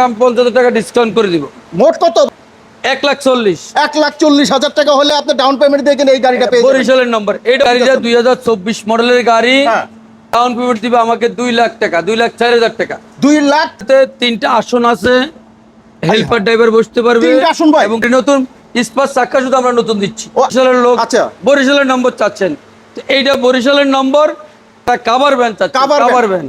আমি 50,000 টাকা ডিসকাউন্ট করে দিব। মোট কত? 1,40,000। 1,40,000 টাকা হলে আপনি ডাউন পেমেন্ট দিয়ে কিনে এই গাড়িটা পেয়ে যাবেন। বরিশালের নম্বর। এই গাড়িটা 2024 মডেলের গাড়ি। হ্যাঁ। ডাউন পেমেন্ট দিবে আমাকে 2 লাখ টাকা, 2,04,000 টাকা। 2 লাখ। তিনটা আসন আছে, হেল্পার ড্রাইভার বসতে পারবে। তিনটা আসন ভাই? এবং নতুন স্পার চাক্কা শুধু আমরা নতুন দিচ্ছি। ও, বরিশালের লোক। আচ্ছা। বরিশালের নম্বর চাচ্ছেন, তো এইটা বরিশালের নম্বর। কাভার ভ্যান চাচ্ছেন, কাভার ভ্যান।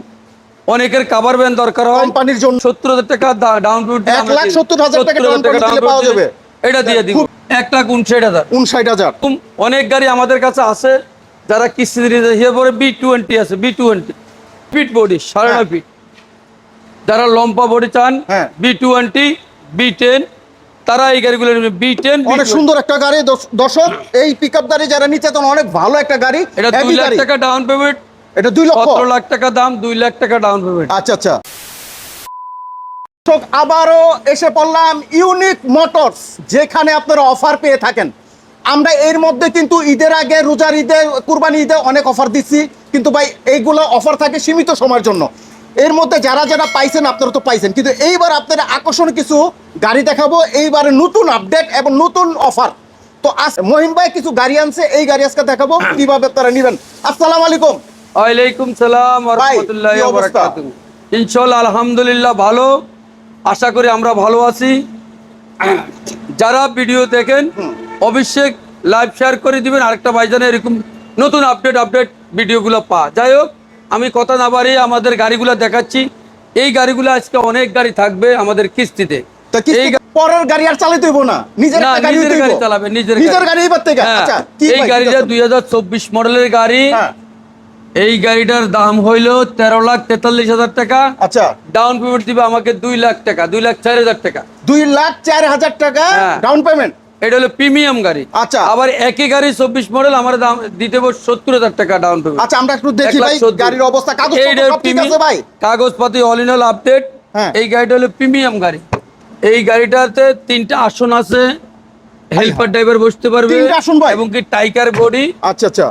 অনেকের কাভার ভ্যান দরকার হয় কোম্পানির জন্য। 70,000 টাকা ডাউন পেমেন্ট। 1,70,000 টাকা ডাউন পেমেন্ট দিলে পাওয়া যাবে। এটা দিয়ে দিব 1,59,000। 59,000। অনেক গাড়ি আমাদের কাছে আছে যারা কিস্তি দিয়ে পরে B20 আছে, B20 ফিট বডি, 9.5 ফিট। যারা লম্বা বডি চান, হ্যাঁ। B20 B10, তারা এই গাড়িগুলো নেবেন। B10 অনেক সুন্দর একটা গাড়ি দর্শক। এই পিকআপ গাড়ি যারা নিচ্ছে তখন অনেক ভালো একটা গাড়ি। এটা 2 লাখ টাকা ডাউন পেমেন্ট। এটা 2 লক্ষ 17 লাখ টাকা দাম, 2 লাখ টাকা ডাউন পেমেন্ট। আচ্ছা আচ্ছা। আবারও এসে পড়লাম ইউনিক মোটরস, যেখানে আপনারা অফার পেয়ে থাকেন। আমরা এর মধ্যে কিন্তু ঈদের আগে, রোজার ঈদে, কুরবানি ঈদে অনেক অফার দিচ্ছি, কিন্তু ভাই এইগুলো অফার থাকে সীমিত সময়ের জন্য। এর মধ্যে যারা যারা পাইছেন আপনারা তো পাইছেন, কিন্তু এইবার আপনারা আকর্ষণীয় কিছু গাড়ি দেখাবো। এইবারে নতুন আপডেট এবং নতুন অফার। তো আজ মহিন ভাই কিছু গাড়ি আনছে, এই গাড়ি আজকে দেখাবো কিভাবে আপনারা নেবেন। আসসালামু আলাইকুম। ওয়ালাইকুম সালাম ওয়া রাহমাতুল্লাহি ওয়া বারাকাতুহু। ইনশাআল্লাহ আলহামদুলিল্লাহ ভালো, আশা করি আমরা ভালো আছি। যারা ভিডিও দেখেন অবশ্যই লাইভ শেয়ার করে দিবেন, আরেকটা ভাইজানে এরকম নতুন আপডেট ভিডিওগুলো যাই হোক, আমি কথা না বাড়িয়ে আমাদের গাড়িগুলো দেখাচ্ছি। এই গাড়িগুলো আজকে অনেক গাড়ি থাকবে আমাদের কিস্তিতে। এই পরের গাড়ি আর চালাতে হইব না, নিজের একটা গাড়ি চালাবে, নিজের গাড়ি এবার থেকে। আচ্ছা, এই গাড়িটা 2024 মডেলের গাড়ি। এই গাড়িটার দাম হইলো 13,43,000 টাকা। আচ্ছা, ডাউন পেমেন্ট দিবে আমাকে 2 লাখ টাকা, 2,04,000 টাকা। 2,04,000 টাকা ডাউন পেমেন্ট। এটা হলো প্রিমিয়াম গাড়ি। আচ্ছা, আবার একই গাড়ি 24 মডেল আমার দাম দিতে হবে 70,000 টাকা ডাউন পেমেন্ট। আচ্ছা, আমরা একটু দেখি ভাই গাড়ির অবস্থা। কাগজপত্র সব ঠিক আছে ভাই? কাগজপাতি অল ইন অল আপডেট। এই গাড়িটা হলো প্রিমিয়াম গাড়ি। এই গাড়িটাতে তিনটা আসন আছে, হেল্পার ড্রাইভার বসতে পারবে। তিনটা আসন ভাই? এবং কি টাইকার বডি। আচ্ছা আচ্ছা।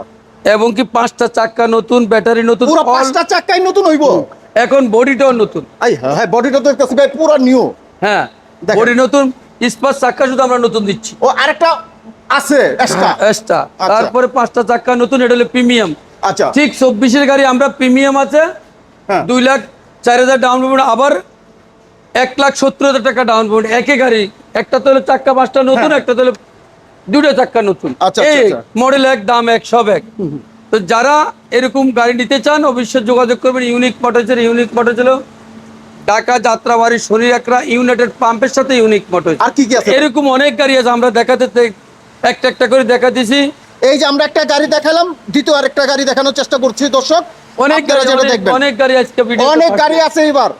এবং কি 5টা চাক্কা নতুন, ব্যাটারি নতুন, পুরো 5টা চাক্কাই নতুন হইব। এখন বডিটাও নতুন। হ্যাঁ, বডিটা তো দেখতেছি ভাই পুরো নিউ। হ্যাঁ, বডি নতুন, স্পার চাক্কা শুধু আমরা নতুন দিচ্ছি। ও, আরেকটা আছে এক্সট্রা। তারপরে 5টা চাক্কা নতুন, এটা হলো প্রিমিয়াম। আচ্ছা, ঠিক 24 এর গাড়ি আমরা প্রিমিয়াম আছে 2,04,000 ডাউন পেমেন্ট, আবার 1,70,000 টাকা ডাউন পেমেন্ট। একই গাড়ি, একটা তো হলো চাক্কা 5টা নতুন, একটা তো হলো 2টা চাক্কা নতুন। এই মডেল এক, দাম এক, সব এক। তো যারা এরকম গাড়ি নিতে চান অবশ্যই যোগাযোগ করবেন ইউনিক মোটরসের। ইউনিক মোটরস হলো ঢাকা যাত্রাবাড়ি শনি একরা ইউনাইটেড পাম্পের সাথে ইউনিক মোটরস। আর কি কি আছে? এরকম অনেক গাড়ি আছে, আমরা দেখাতে একটা করে দেখাতেছি। এই যে আমরা একটা গাড়ি দেখালাম, দ্বিতীয় আরেকটা গাড়ি দেখানোর চেষ্টা করছি দর্শক। অনেক গাড়ি আজকে ভিডিও, অনেক গাড়ি আছে এবার।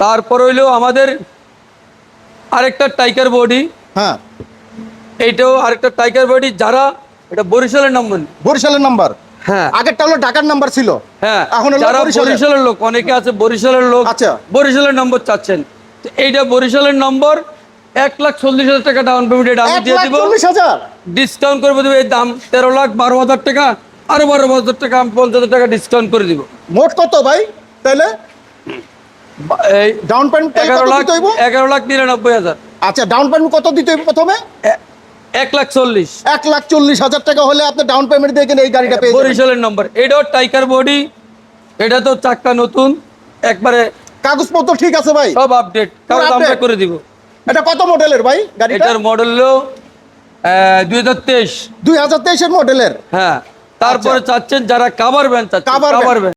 তারপর হইলো আমাদের আরেকটা টাইগার বডি। হ্যাঁ, এইটাও আরেকটা টাইগার বডি। যারা এটা বরিশালের নাম্বার। বরিশালের নাম্বার? হ্যাঁ, আগেরটা হলো ঢাকার নাম্বার ছিল। হ্যাঁ, এখন হলো যারা বরিশালের লোক, অনেকে আছে বরিশালের লোক। আচ্ছা, বরিশালের নম্বর চাচ্ছেন, তো এইটা বরিশালের নম্বর। 1,40,000 টাকা ডাউন পেমেন্ট, এটা আমি দিয়ে দিব। 1,40,000 ডিসকাউন্ট করে দেবো। এই দাম 13,12,000 টাকা, আরো 12,000 টাকা আমি 50,000 টাকা ডিসকাউন্ট করে দিব। মোট কত ভাই তাহলে? এই ডাউন পেমেন্ট 11,99,000। আচ্ছা, ডাউন পেমেন্ট কত দিতে হইব প্রথমে? 1,40,000। 1,40,000 টাকা হলে আপনি ডাউন পেমেন্ট দিয়ে কিনে এই গাড়িটা পেয়ে যাবেন। বরিশালের নম্বর। এটাও টাইকার বডি, এটা তো চাক্কা নতুন, একবারে কাগজপত্র ঠিক আছে ভাই? সব আপডেট, কাগজ আমরা করে দিব। এটা কত মডেলের ভাই গাড়িটা? এটার মডেল হলো 2023। 2023 এর মডেলের। হ্যাঁ, তারপরে চাচ্ছেন যারা কাভার ভ্যান চাচ্ছেন, কাভার ভ্যান।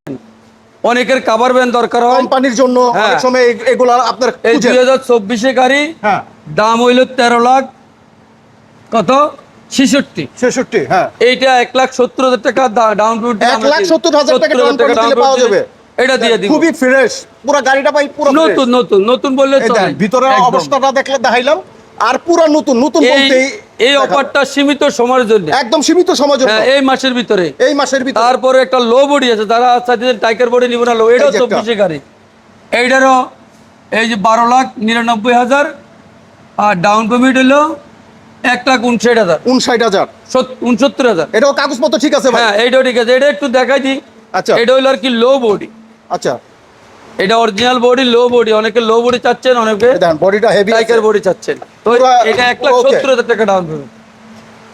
অনেকের কাভার ভ্যান দরকার হয় কোম্পানির জন্য, অনেক সময় এগুলো আপনার। এই 2024 এর গাড়ি। হ্যাঁ, দাম হইল 13 লাখ কত 66। হ্যাঁ, এইটা 1,70,000 টাকা ডাউন পেমেন্ট। 1,70,000 টাকা ডাউন পেমেন্ট দিলে পাওয়া যাবে। এটা দিয়ে দিব। খুবই ফ্রেশ পুরো গাড়িটা ভাই, পুরো নতুন বললে চলে। ভিতরের অবস্থাটা দেখলে দেখাইলাম, আর পুরো নতুন বলতে এই অফারটা সীমিত সময়ের জন্য, একদম সীমিত সময়ের জন্য। এই মাসের ভিতরে, তারপরে একটা লো বডি আছে, যারা চাচ্ছেন টাইগার বডি নিব না, লো। এটাও 24 গাড়ি। এইটারও এই যে 12,99,000 আর ডাউন পেমেন্ট হলো 1,59,000। 69,000। এটাও কাগজপত্র ঠিক আছে ভাই? হ্যাঁ, এইটাও ঠিক আছে। এটা একটু দেখাই দিই। আচ্ছা, এটা হলো আর কি লো বডি। আচ্ছা, এটা অরিজিনাল বডি, লো বডি, অনেকে লো বডি চাচ্ছেন, অনেকে দেখেন বডিটা হেভি টাইগার বডি চাচ্ছেন। তো পুরো এটা 1,70,000 টাকা ডাউন পেমেন্ট,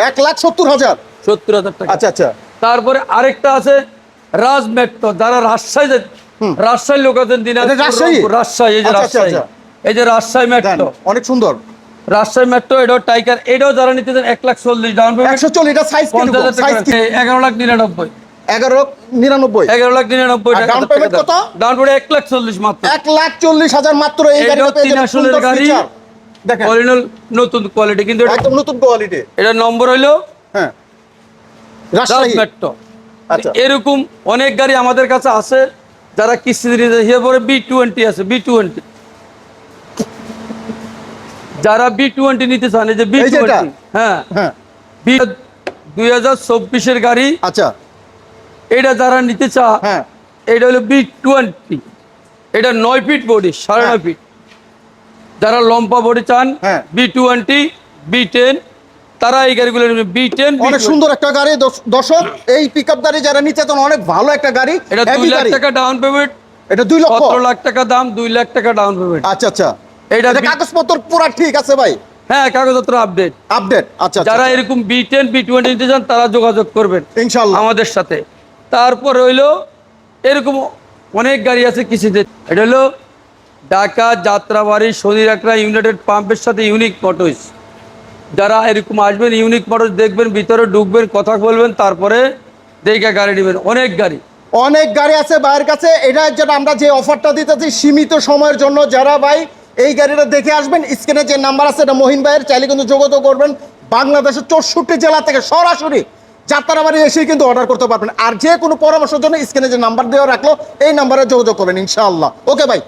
1,70,000। 70,000 টাকা। আচ্ছা আচ্ছা তারপরে আরেকটা আছে রাজ মেট্রো, যারা রাজশাহী লোক আছেন, এটা রাজশাহী? রাজশাহী, এই যে আচ্ছা, আচ্ছা, রাজশাহী, আচ্ছা। এই যে রাজশাহী দেখেন, মেট্রো, অনেক সুন্দর। রাজশাহী মেট্রো, এটাও টাইগার, এটাও যারা নিতে চান 1,40,000 ডাউন পেমেন্ট, 140, এটা সাইজ কি? 50,000 টাকা, সাইজ কি? 11,99,000, 11,99। 11,99,000 আর টাকা। down payment কত? ডাউন পেমেন্ট 1,40,000 মাত্র। 1,40,000 মাত্র এই এটাও গাড়িটা পেয়ে 3 যাবেন। আসলের সুন্দর গাড়ি, feature। দেখেন অরিজিনাল নতুন কোয়ালিটি, কিন্তু একদম নতুন কোয়ালিটি। এটা নম্বর হইলো হ্যাঁ, রাজ রাজশাহী। মেট্রো। আচ্ছা এরকম অনেক গাড়ি আমাদের কাছে আছে, যারা কিস্তিতে নিতে হিসেবে পরে B20 আছে, B20, যারা B20 নিতে চান, এই যে এই যেটা? B20, হ্যাঁ, হ্যাঁ 2024-এর গাড়ি, আচ্ছা এটা যারা নিতে চা, হ্যাঁ এটা হলো B20, এটা 9 ফিট বডি, 9.5 ফিট। যারা লম্বা বডি চান, হ্যাঁ। B20, B10, তারা এই গাড়িগুলো নেবেন, B10, অনেক B20। সুন্দর একটা গাড়ি দর্শক। এই পিকআপ গাড়ি যারা নিতে চান, অনেক ভালো একটা গাড়ি। এটা 2 heavy লাখ গাড়ি। টাকা ডাউন পেমেন্ট, এটা 2 লক্ষ। 17 লাখ টাকা দাম, 2 লাখ টাকা ডাউন পেমেন্ট। আচ্ছা আচ্ছা, এটা এটা কাগজপত্র পুরো ঠিক আছে ভাই? হ্যাঁ, কাগজপত্র আপডেট। আপডেট। আচ্ছা যারা আচ্ছা, এরকম B10, B20 নিতে চান, তারা যোগাযোগ করবেন ইনশাআল্লাহ। আমাদের সাথে। তারপর হইলো এরকম অনেক গাড়ি আছে কিস্তিতে। এটা হলো ঢাকা যাত্রাবাড়ি শনির একটা ইউনাইটেড পাম্পের সাথে ইউনিক মোটরস। যারা এরকম আসবেন, ইউনিক মোটরস দেখবেন, ভিতরে ঢুকবেন, কথা বলবেন, তারপরে দেখে গাড়ি নেবেন। অনেক গাড়ি আছে ভাইয়ের কাছে। এটা যেটা আমরা যে অফারটা দিতেছি সীমিত সময়ের জন্য, যারা ভাই এই গাড়িটা দেখে আসবেন, স্ক্রিনে যে নাম্বার আছে এটা মহিন ভাইয়ের, চাইলে কিন্তু যোগাযোগ করবেন। বাংলাদেশের 64 জেলা থেকে সরাসরি যাত্রাবাড়ি এসে কিন্তু অর্ডার করতে পারবেন। আর যে কোনো পরামর্শের জন্য স্ক্রিনে যে নাম্বার দেওয়া রাখলো, এই নাম্বারে যোগাযোগ করবেন ইনশাআল্লাহ। ওকে ভাই।